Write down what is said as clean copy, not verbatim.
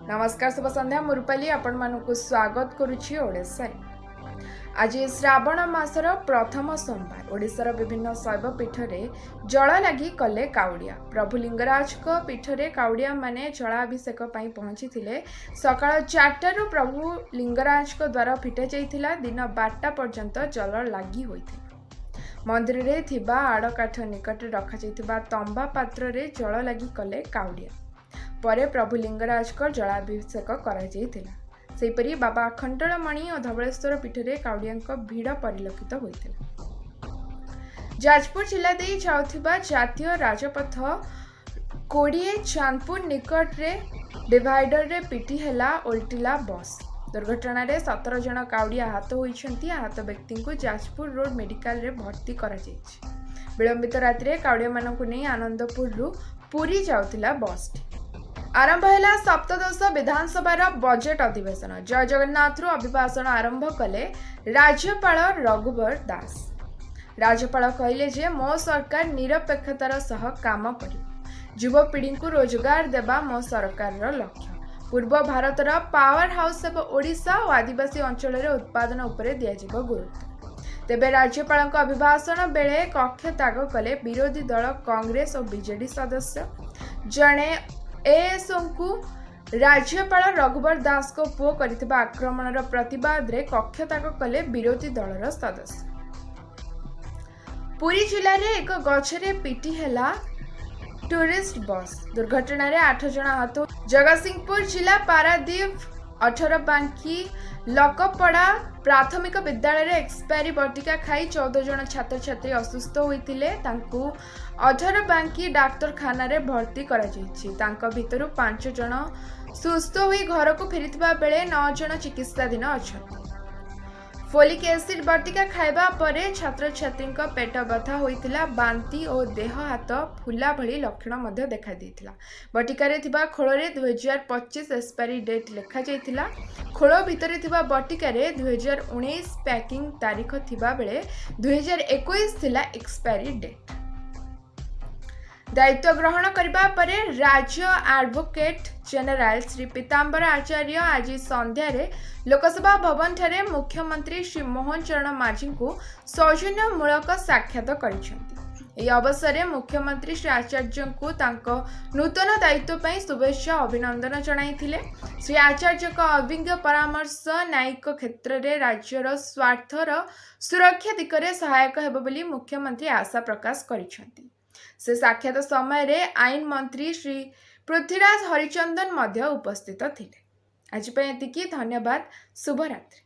नमस्कार शुभ संध्या मुरुपाली आपण मानकु स्वागत करुछि ओडिसा रे। आज श्रावण मासर प्रथम सोमवार ओडिशार विभिन्न शैव पीठ रे जल लगी कले काउडिया। प्रभु लिंगराज को पीठ रे काउडिया माने जलाभिषेक पई पहुंची थिले। सकाळ 4टारु प्रभु लिंगराज को द्वार फिटा जाइथिला। दिन 12टा पर्यंत जल लगी होइथिला। मंदिर रे थिबा आड़काठ निकट रखा जाइथिबा तंबा पात्र रे जल लगी कले काउडिया। परे प्रभु लिंगराज को जलाभिषेक करा सेपरी बाबा अखंडलमणि और धवलेश्वर पीठ रे काउडिया भिड़ परिलक्षित होइथिला। जाजपुर जिला दे जाउथिबा जातीय राजपथ 20 चांदपुर निकट रे डिवाइडर रे पिटी हेला उल्टिला बस। दुर्घटना रे 17 जन काउडिया आहत होइछंती। आहत व्यक्ति को जाजपुर रोड मेडिकल रे भर्ती करा जायछि। विलंबित राति रे काउडिया मानकु नै आनंदपुर रु पुरी जाउथिला बस। आरंभ है सप्तदश विधानसभा बजेट अधिवेशन। जय जगन्नाथ रु अभिभाषण आरंभ कले राज्यपाल रघुवर दास। राज्यपाल कहले जे मो सरकार निरपेक्षतार सह काम करियो। युवपीढ़ी को रोजगार देवा मो सरकार लक्ष्य। पूर्व भारतर पावर हाउस एवं ओडिशा और आदिवासी अंचल उत्पादन उपरे दियाजिबो गुरुत्व। तेबे राज्यपाल अभिभाषण बेले कक्ष त्याग कले विरोधी दल कांग्रेस और बीजेडी सदस्य। जणे एएसओ को राज्यपाल रघुवर दास को पुओ करिथिबा आक्रमणर प्रतिवाद रे कक्ष त्याग कले विरोधी दलर सदस्य। पुरी जिले रे एक गछरे पिटी हेला टूरिस्ट बस। दुर्घटना रे 8 जन आहत। जगतसिंहपुर जिला पारादीप 18 बांकी लकपड़ा प्राथमिक विद्यालय रे एक्सपायरी बटिका खाई 14 जन छात्र छात्री असुस्थ होइतिले। तांकु 18 बांकी डाक्तरखाना रे भर्ती करा जायछि। तांका भितरु 5 जन सुस्थ होई घर को फेरिथिबा बेले 9 जन चिकित्साधीन अछंती। फोलिक एसिड बटिका खाइबा परे छात्र छात्री पेट बथा होइतिला। बांती और देह हाथ फुला भली लक्षण मध्य देखा देइतिला। बटिका रे थिबा खोल रे 2025 एक्सपायरी डेट लिखा जाइतिला। खोल भितरे थिबा बटिका रे 2019 पैकिंग तारीख थिबा बेले 2021 थिला एक्सपायरी डेट। दायित्व ग्रहण करबा परे राज्य एडवोकेट जनरल श्री पीताम्बर आचार्य आज संध्या रे लोकसभा भवन ठारे मुख्यमंत्री श्री मोहन चरण माझी को सौजन्यमूलक साक्षात करिसेंती। एही अवसर में मुख्यमंत्री श्री आचार्य को तांको नूतन दायित्व पई शुभेच्छा अभिनंदन जणाइथिले। श्री आचार्य को अभिज्ञ परामर्श न्यायिक क्षेत्र रे राज्यर स्वार्थर सुरक्षा दिगरे सहायक हेबो बोली मुख्यमंत्री आशा प्रकाश करिसेंती। से साक्षात समय रे आईन मंत्री श्री पृथ्वीराज हरिचंदन मध्य उपस्थित थिले। आज पे एतिकी। धन्यवाद। शुभ रात्रि।